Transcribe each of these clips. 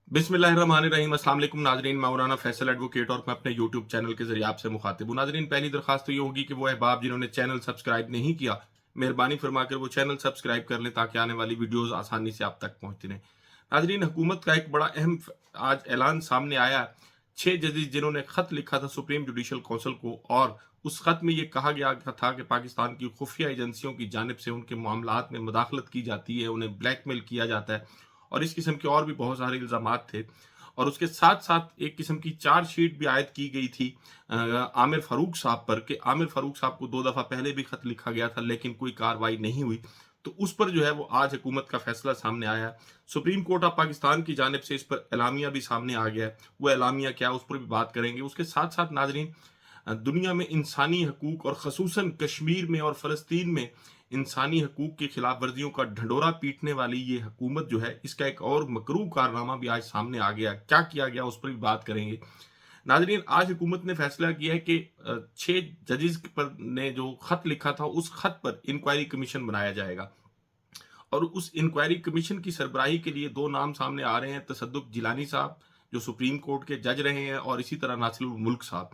बिस्मिल्लाहिर्रहमानिर्रहीम। अस्सलाम वालेकुम नाजरीन, मौलाना फैसल एडवोकेट और मैं अपने यूट्यूब चैनल के जरिए आपसे मुखातिब हूँ। नाजरीन, पहली दरख्वास्त तो ये होगी कि वो अहबाब जिन्होंने चैनल सब्सक्राइब नहीं किया, मेहरबानी फरमाकर वो चैनल सब्सक्राइब कर लें ताकि आने वाली वीडियोज़ आसानी से आप तक पहुँचती रहें। नाजरीन, हुकूमत का एक बड़ा अहम आज ऐलान सामने आया। 6 जजेस जिन्होंने ख़त लिखा था सुप्रीम जुडिशल काउंसिल को, और उस ख़त में ये कहा गया था कि पाकिस्तान की खुफिया एजेंसियों की जानिब से उनके मामलात में मुदाखलत की जाती है, उन्हें ब्लैकमेल किया जाता है और इस किस्म के और भी बहुत सारे इल्ज़ामात थे। और उसके साथ साथ एक किस्म की चार्जशीट भी आयद की गई थी आमिर फारूक साहब पर, कि आमिर फारूक साहब को 2 दफ़ा पहले भी खत लिखा गया था लेकिन कोई कार्रवाई नहीं हुई। तो उस पर जो है वो आज हुकूमत का फैसला सामने आया है। सुप्रीम कोर्ट ऑफ पाकिस्तान की जानिब से इस पर एलामिया भी सामने आ गया है। वो एलामिया क्या है उस पर भी बात करेंगे। उसके साथ साथ नाजरीन, दुनिया में इंसानी हकूक और खसूसन कश्मीर में और फ़लस्तीन में इंसानी हकूक की खिलाफ वर्जियों का ढंढोरा पीटने वाली ये हुकूमत जो है, इसका एक और मकरूह कारनामा भी आज सामने आ गया। क्या किया गया उस पर भी बात करेंगे। नाजरीन, आज हुकूमत ने फैसला किया है कि 6 जजेस पर ने जो खत लिखा था उस खत पर इंक्वायरी कमीशन बनाया जाएगा। और उस इंक्वायरी कमीशन की सरबराही के लिए 2 नाम सामने आ रहे हैं, तसद्दुक जिलानी साहब जो सुप्रीम कोर्ट के जज रहे हैं, और इसी तरह नासिरुल मुल्क साहब।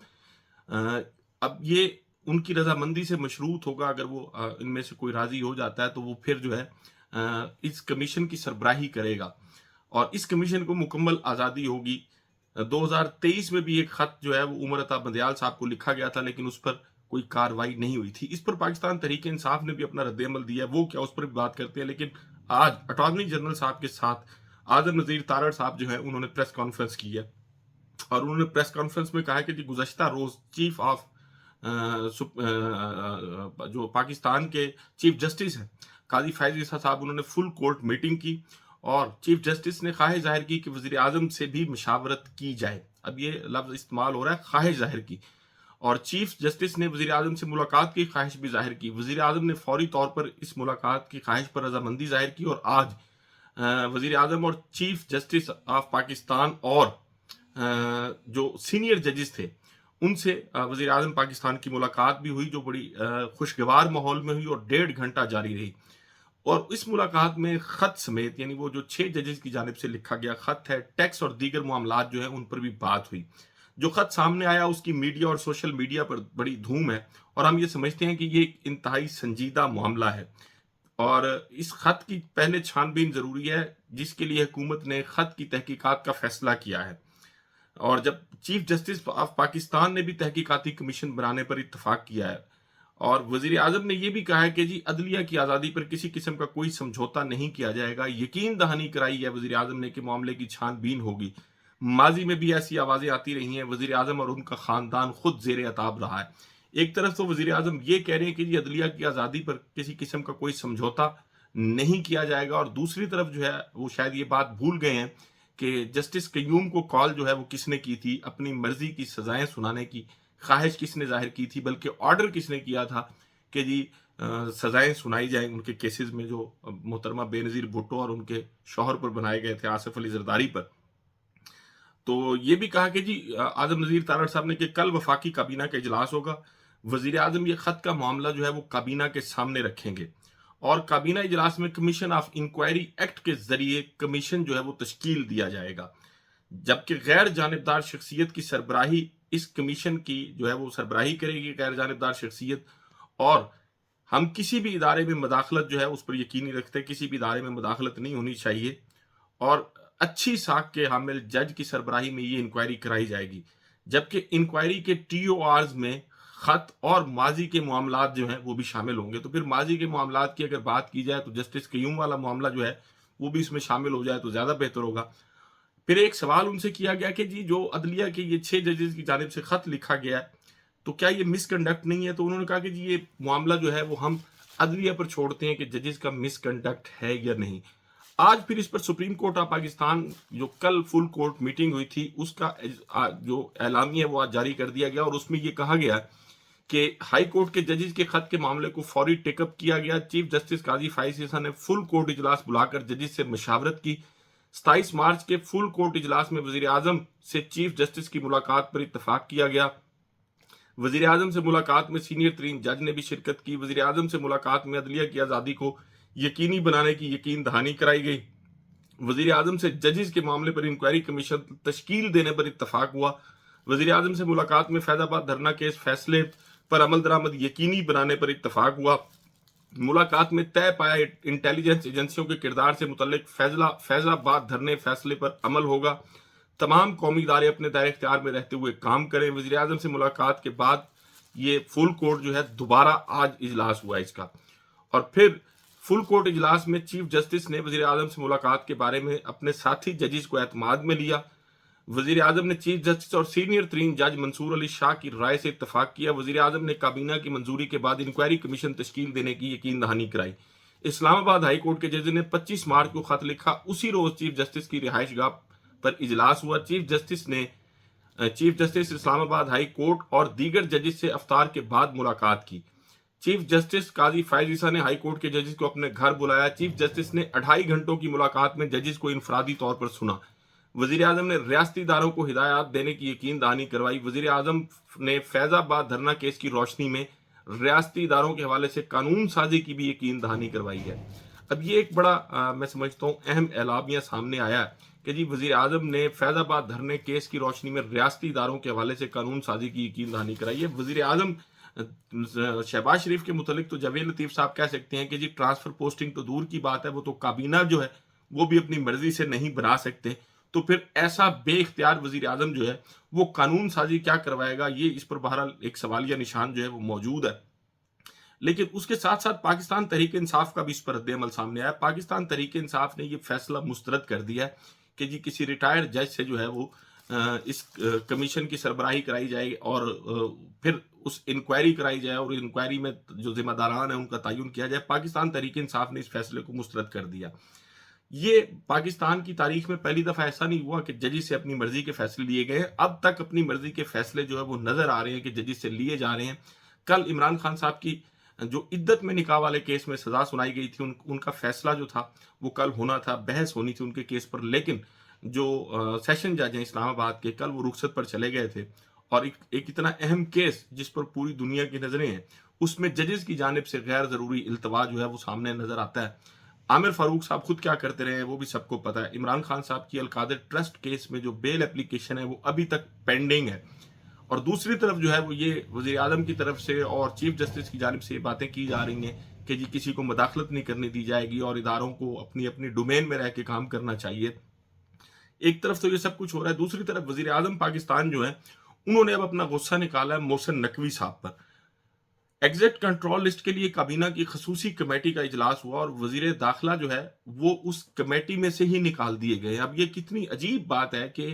अब ये उनकी रजामंदी से मशरूत होगा। अगर वो इनमें से कोई राजी हो जाता है तो वो फिर जो है इस कमीशन की सरबराही करेगा और इस कमीशन को मुकम्मल आज़ादी होगी। 2023 में भी एक खत जो है वो उमर अता बंदयाल साहब को लिखा गया था लेकिन उस पर कोई कार्रवाई नहीं हुई थी। इस पर पाकिस्तान तहरीक इंसाफ ने भी अपना रद्द-ए-अमल दिया है। वो क्या, उस पर भी बात करते हैं। लेकिन आज अटॉर्नी जनरल साहब के साथ आज़म नज़ीर तारड़ साहब जो है उन्होंने प्रेस कॉन्फ्रेंस की है और उन्होंने प्रेस कॉन्फ्रेंस में कहा है कि गुज़श्ता रोज़ चीफ ऑफ जो पाकिस्तान के चीफ जस्टिस हैं काजी फैज़ ईसा साहब, उन्होंने फुल कोर्ट मीटिंग की और चीफ जस्टिस ने ख्वाहिश जाहिर की कि वज़ीर आज़म से भी मशावरत की जाए। अब ये लफ्ज़ इस्तेमाल हो रहा है, ख्वाहिश जाहिर की। और चीफ जस्टिस ने वज़ीर आज़म से मुलाकात की ख्वाहिश भी जाहिर की। वज़ीर आज़म ने फौरी तौर पर इस मुलाकात की ख्वाहिश पर रजामंदी जाहिर की और आज वज़ीर आज़म और चीफ जस्टिस ऑफ पाकिस्तान और जो सीनियर जजेस थे उनसे वज़ीर आज़म पाकिस्तान की मुलाकात भी हुई, जो बड़ी खुशगवार माहौल में हुई और 1.5 घंटा जारी रही। और इस मुलाकात में खत समेत, यानी वो जो 6 जजेस की जानिब से लिखा गया खत है, टैक्स और दीगर मामलात जो है उन पर भी बात हुई। जो खत सामने आया उसकी मीडिया और सोशल मीडिया पर बड़ी धूम है और हम ये समझते हैं कि ये एक इंतहाई संजीदा मामला है और इस खत की पहले छानबीन जरूरी है, जिसके लिए हुकूमत ने खत की तहकीकात का फैसला किया है। और जब चीफ जस्टिस ऑफ पाकिस्तान ने भी तहकीकाती कमीशन बनाने पर इत्तफाक किया है और वजीर आजम ने यह भी कहा है कि जी अदलिया की आज़ादी पर किसी किस्म का कोई समझौता नहीं किया जाएगा। यकीन दहानी कराई है वजीर आजम ने कि मामले की छानबीन होगी। माजी में भी ऐसी आवाज़ें आती रही हैं, वजीर आजम और उनका ख़ानदान खुद जेर अताब रहा है। एक तरफ तो वजीर आजम ये कह रहे हैं कि जी अदलिया की आज़ादी पर किसी किस्म का कोई समझौता नहीं किया जाएगा, और दूसरी तरफ जो है वो शायद ये बात भूल गए हैं कि जस्टिस कयूम को कॉल जो है वो किसने की थी, अपनी मर्जी की सजाएं सुनाने की ख्वाहिश किसने जाहिर की थी, बल्कि ऑर्डर किसने किया था कि जी सजाएं सुनाई जाएं उनके केसेस में जो मोहतरमा बेनज़ीर भुट्टो और उनके शौहर पर बनाए गए थे, आसिफ अली जरदारी पर। तो ये भी कहा कि जी आजम नज़ीर तारड़ साहब ने कि कल वफाकी काबीना का इजलास होगा, वजीर आजम ये खत का मामला जो है वो काबीना के सामने रखेंगे और काबीना इजलास में कमीशन ऑफ इंक्वायरी एक्ट के जरिए कमीशन जो है वो तश्कील दिया जाएगा, जबकि गैर जानिबदार शख्सियत की सरबराही इस कमीशन की जो है वो सरबराही करेगी गैर जानिबदार शख्सियत। और हम किसी भी इदारे में मदाखलत जो है उस पर यकीनी रखते हैं, किसी भी इदारे में मदाखलत नहीं होनी चाहिए और अच्छी साख के हामिल जज की सरबराही में ये इंक्वायरी कराई जाएगी। जबकि इंक्वायरी के TORs में खत और माजी के मामलात जो हैं वो भी शामिल होंगे। तो फिर माजी के मामलात की अगर बात की जाए तो जस्टिस कयूम वाला मामला जो है वो भी इसमें शामिल हो जाए तो ज़्यादा बेहतर होगा। फिर एक सवाल उनसे किया गया कि जी जो अदलिया के ये 6 जजेस की जानिब से खत लिखा गया है तो क्या ये मिसकंडक्ट नहीं है? तो उन्होंने कहा कि जी ये मामला जो है वो हम अदलिया पर छोड़ते हैं कि जजेस का मिसकंडक्ट है या नहीं। आज फिर इस पर सुप्रीम कोर्ट ऑफ पाकिस्तान जो कल फुल कोर्ट मीटिंग हुई थी उसका जो एलामी है वो आज जारी कर दिया गया और उसमें ये कहा गया कि हाई कोर्ट के जजेस के खत के मामले को फौरी टेकअप किया गया। चीफ जस्टिस काजी फैज़ ईसा ने फुल कोर्ट इजलास बुलाकर जजेस से मशावरत की। 27 मार्च के फुल कोर्ट इजलास में वजीर आजम से चीफ जस्टिस की मुलाकात पर इत्तफाक किया गया। वजीर आजम से मुलाकात में सीनियर तरीन जज ने भी शिरकत की। वजीर आजम से मुलाकात में अदलिया की आज़ादी को यकीनी बनाने की यकीन दहानी कराई गई। वजीर आजम से जजेस के मामले पर इंक्वायरी कमीशन तश्कील देने पर इत्तफाक हुआ। वजीर आजम से मुलाकात में फैजाबाद धरना केस फैसले पर अमल दरामद यकीनी बनाने पर इत्तफाक हुआ। मुलाकात में तय पाया इंटेलिजेंस एजेंसियों के किरदार से मुतल्लिक फैजाबाद धरने फैसले पर अमल होगा। तमाम कौमी इदारे अपने दायरे इख्तियार में रहते हुए काम करें। वजीर आजम से मुलाकात के बाद ये फुल कोर्ट जो है दोबारा आज इजलास हुआ इसका, और फिर फुल कोर्ट इजलास में चीफ जस्टिस ने वजीर आजम से मुलाकात के बारे में अपने साथी जजेस को एतमाद में लिया। वजीर आजम ने चीफ जस्टिस और सीनियर तरीन जज मंसूर अली शाह की राय से इत्तफाक किया। वजीर आजम ने काबीना की मंजूरी के बाद इंक्वायरी कमीशन तश्कील देने की यकीन दहानी कराई। इस्लामाबाद हाई कोर्ट के जज ने 25 मार्च को खत लिखा। उसी रोज चीफ जस्टिस की रिहाइश गाह पर इजलास हुआ। Chief justice Islamabad high court और दीगर जजेस से अफ्तार के बाद मुलाकात की। चीफ जस्टिस काजी फायज ईसा ने हाई कोर्ट के जजेस को अपने घर बुलाया। चीफ जस्टिस ने 2.5 घंटों की मुलाकात में जजेस को इनफरादी तौर पर सुना। वजीर आजम ने रियासती इदारों को हिदायत देने की यकीन दहानी करवाई। वजीर आजम ने फैजाबाद धरना केस की रोशनी में रियासती इदारों के हवाले से कानून साजी की भी यकीन दहानी करवाई है। अब ये एक बड़ा मैं समझता हूँ अहम एलामिया सामने आया है कि जी वजीर आजम ने फैजाबाद धरने केस की रोशनी में रियासती इदारों के हवाले से कानून साजी की यकीन दहानी कराई है। वजीर आजम शहबाज शरीफ के मुतलिक तो जावेद लतीफ साहब कह सकते हैं कि जी ट्रांसफर पोस्टिंग तो दूर की बात है, वो तो काबीना जो है वो भी अपनी मर्जी से नहीं बना सकते, तो फिर ऐसा बेइख्तियार वजीर आजम जो है वो कानून साजी क्या करवाएगा, ये इस पर बहरहाल एक सवालिया निशान जो है वो मौजूद है। लेकिन उसके साथ साथ पाकिस्तान तहरीक इंसाफ का भी इस पर रद्द-ए-अमल सामने आया। पाकिस्तान तहरीक इंसाफ ने ये फैसला मुस्तरद कर दिया है कि जी किसी रिटायर्ड जज से जो है वो इस कमीशन की सरबराही कराई जाए और फिर उस इंक्वायरी कराई जाए और इंक्वायरी में जो जिम्मेदारान है उनका तयन किया जाए। पाकिस्तान तहरीक इंसाफ ने इस फैसले को मुस्तरद कर दिया। ये पाकिस्तान की तारीख में पहली दफा ऐसा नहीं हुआ कि जजेस से अपनी मर्जी के फैसले लिए गए हैं। अब तक अपनी मर्जी के फैसले जो है वो नजर आ रहे हैं कि जजेस से लिए जा रहे हैं। कल इमरान खान साहब की जो इद्दत में निकाह वाले केस में सजा सुनाई गई थी, उनका फैसला जो था वो कल होना था, बहस होनी थी उनके केस पर, लेकिन जो सेशन जज हैं इस्लामाबाद के, कल वो रुखसत पर चले गए थे। और एक इतना अहम केस जिस पर पूरी दुनिया की नजरें हैं, उसमें जजेस की जानिब से गैर जरूरी इल्तवा जो है वो सामने नजर आता है। आमिर फारूक साहब खुद क्या करते रहे हैं वो भी सबको पता है। इमरान खान साहब की अलकादर ट्रस्ट केस में जो बेल एप्लीकेशन है वो अभी तक पेंडिंग है। और दूसरी तरफ जो है वो ये वजीर आजम की तरफ से और चीफ जस्टिस की जानिब से ये बातें की जा रही हैं कि जी किसी को मुदाखलत नहीं करने दी जाएगी और इदारों को अपनी अपनी डोमेन में रह के काम करना चाहिए। एक तरफ तो ये सब कुछ हो रहा है, दूसरी तरफ वजीर आजम पाकिस्तान जो है उन्होंने अब अपना गुस्सा निकाला है मोहसिन नकवी साहब पर। एग्जिट कंट्रोल लिस्ट के लिए काबीना की खसूसी कमेटी का इजलास हुआ और वजीर दाखिला जो है वो उस कमेटी में से ही निकाल दिए गए। अब ये कितनी अजीब बात है कि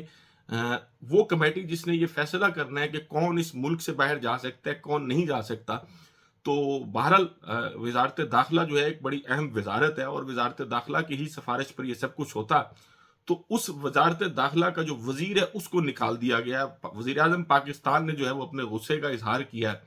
वो कमेटी जिसने ये फैसला करना है कि कौन इस मुल्क से बाहर जा सकता है कौन नहीं जा सकता, तो बहरहाल वजारत दाखिला जो है एक बड़ी अहम वजारत है और वजारत दाखिला की ही सिफारिश पर यह सब कुछ होता। तो उस वजारत दाखिला का जो वजीर है उसको निकाल दिया गया। वजीर आजम पाकिस्तान ने जो है वो अपने गुस्से का इजहार किया है,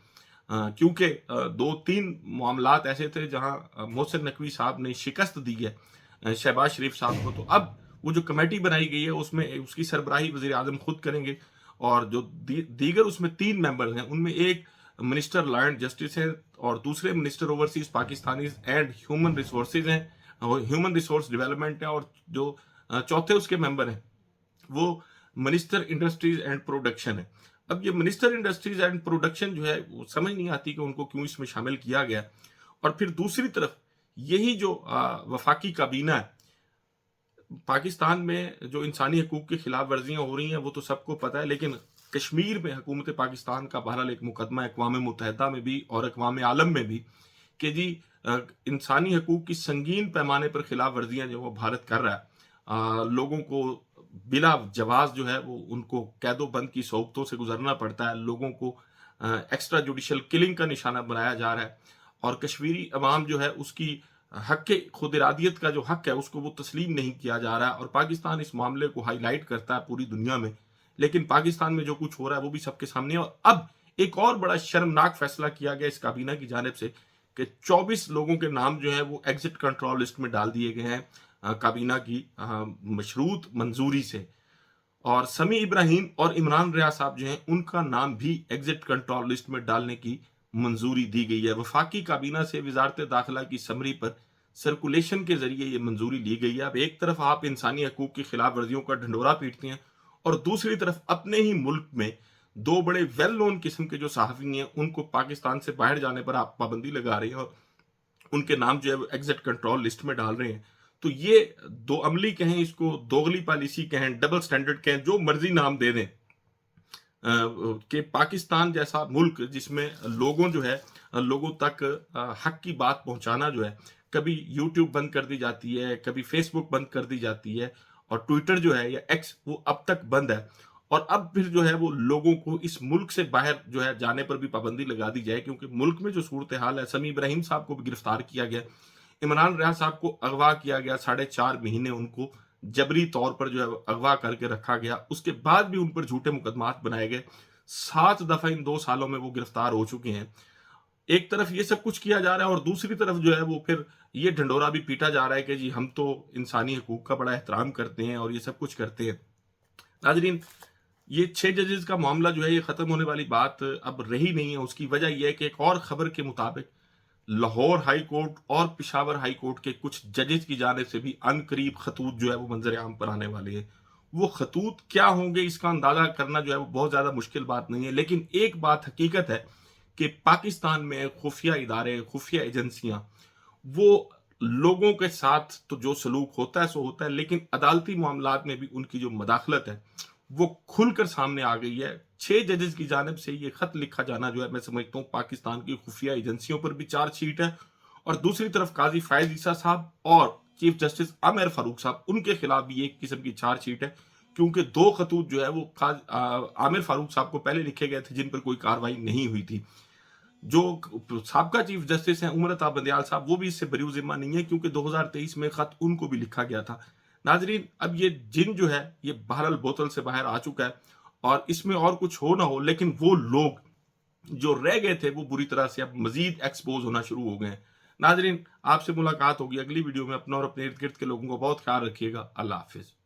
क्योंकि 2-3 मामलात ऐसे थे जहां मोहसिन नकवी साहब ने शिकस्त दी है शहबाज शरीफ साहब को। तो अब वो जो कमेटी बनाई गई है उसमें उसकी सरबराही वजीर आजम खुद करेंगे और जो दीगर उसमें 3 मेंबर हैं उनमें एक मिनिस्टर लॉ एंड जस्टिस है और दूसरे minister overseas Pakistani and human resources हैं, ह्यूमन रिसोर्स डेवलपमेंट है, और जो चौथे उसके मेंबर हैं वो मिनिस्टर इंडस्ट्रीज एंड प्रोडक्शन है। अब ये मिनिस्टर इंडस्ट्रीज एंड प्रोडक्शन जो है वो समझ नहीं आती कि उनको क्यों इसमें शामिल किया गया। और फिर दूसरी तरफ यही जो वफाकी काबीना है, पाकिस्तान में जो इंसानी हकूक की खिलाफ वर्जियां हो रही हैं वो तो सबको पता है, लेकिन कश्मीर में हुकूमत पाकिस्तान का बहरहाल एक मुकदमा अक़वाम मुत्तहिदा में भी और अक़वाम आलम में भी कि जी इंसानी हकूक की संगीन पैमाने पर खिलाफ वर्जियां जो वो भारत कर रहा है। लोगों को बिला जवाज जो है वो उनको कैदो बंद की सोबतों से गुजरना पड़ता है, लोगों को एक्स्ट्रा जुडिशल किलिंग का निशाना बनाया जा रहा है और कश्मीरी अवाम जो है उसकी हक के खुद इरादियत का जो हक है उसको वो तस्लीम नहीं किया जा रहा है। और पाकिस्तान इस मामले को हाईलाइट करता है पूरी दुनिया में, लेकिन पाकिस्तान में जो कुछ हो रहा है वो भी सबके सामने है। और अब एक और बड़ा शर्मनाक फैसला किया गया इस काबीना की जानिब से कि 24 लोगों के नाम जो है वो एग्जिट कंट्रोल लिस्ट में डाल दिए गए हैं काबीना की मशरूत मंजूरी से। और समी इब्राहिम और इमरान रियाज साहब जो हैं उनका नाम भी एग्जिट कंट्रोल लिस्ट में डालने की मंजूरी दी गई है। वफाकी काबीना से वजारत दाखिला की समरी पर सर्कुलेशन के ज़रिए ये मंजूरी ली गई है। अब एक तरफ आप इंसानी हकूक़ की खिलाफ वर्जियों का ढिंढोरा पीटते हैं और दूसरी तरफ अपने ही मुल्क में 2 बड़े वेल नोन किस्म के जो सहाफ़ी हैं, उनको पाकिस्तान से बाहर जाने पर आप पाबंदी लगा रहे हैं और उनके नाम जो है वो एग्जिट कंट्रोल लिस्ट में डाल रहे हैं। तो ये दो अमली कहें, इसको दोगली पॉलिसी कहें, डबल स्टैंडर्ड कहें, जो मर्जी नाम दे दें, कि पाकिस्तान जैसा मुल्क जिसमें लोगों जो है लोगों तक हक की बात पहुंचाना जो है, कभी यूट्यूब बंद कर दी जाती है, कभी फेसबुक बंद कर दी जाती है और ट्विटर जो है या एक्स वो अब तक बंद है, और अब फिर जो है वो लोगों को इस मुल्क से बाहर जो है जाने पर भी पाबंदी लगा दी जाए, क्योंकि मुल्क में जो सूरत हाल है, समी इब्राहिम साहब को भी गिरफ्तार किया गया, इमरान रियाज साहब को अगवा किया गया, 4.5 महीने उनको जबरी तौर पर जो है अगवा करके रखा गया, उसके बाद भी उन पर झूठे मुकदमात बनाए गए, 7 दफा इन 2 सालों में वो गिरफ्तार हो चुके हैं। एक तरफ ये सब कुछ किया जा रहा है और दूसरी तरफ जो है वो फिर ये ढंढोरा भी पीटा जा रहा है कि जी हम तो इंसानी हकूक का बड़ा एहतराम करते हैं और ये सब कुछ करते हैं। नाजरीन, ये 6 जजेस का मामला जो है ये खत्म होने वाली बात अब रही नहीं है। उसकी वजह यह है कि एक और खबर के मुताबिक लाहौर हाई कोर्ट और पिशावर हाई कोर्ट के कुछ जजेस की जानिब से भी अनकरीब खतूत जो है वो मंजर आम पर आने वाले हैं। वो खतूत क्या होंगे इसका अंदाजा करना जो है वो बहुत ज्यादा मुश्किल बात नहीं है, लेकिन एक बात हकीकत है कि पाकिस्तान में खुफिया इदारे, खुफिया एजेंसियां, वो लोगों के साथ तो जो सलूक होता है सो होता है, लेकिन अदालती मामलात में भी उनकी जो मदाखलत है वो खुलकर सामने आ गई है। 6 जजेस की जानिब से ये खत लिखा जाना जो है, मैं समझता हूँ पाकिस्तान की खुफिया एजेंसियों पर भी चार्जशीट है, और दूसरी तरफ काजी फायज ईसा साहब और चीफ जस्टिस आमिर फारूक साहब, उनके खिलाफ भी एक किस्म की चार्जशीट है, क्योंकि 2 खतूत जो है वो आमिर फारूक साहब को पहले लिखे गए थे जिन पर कोई कार्रवाई नहीं हुई थी। जो साबका चीफ जस्टिस हैं उमरता बंदयाल साहब, वो भी इससे बरी जिम्मा नहीं है, क्योंकि 2023 में खत उनको भी लिखा गया था। नाजरीन, अब ये जिन जो है ये बहरल बोतल से बाहर आ चुका है, और इसमें और कुछ हो ना हो, लेकिन वो लोग जो रह गए थे वो बुरी तरह से अब मजीद एक्सपोज होना शुरू हो गए हैं। नाजरीन, आपसे मुलाकात होगी अगली वीडियो में। अपना और अपने इर्द गिर्द के लोगों को बहुत ख्याल रखिएगा। अल्लाह हाफिज।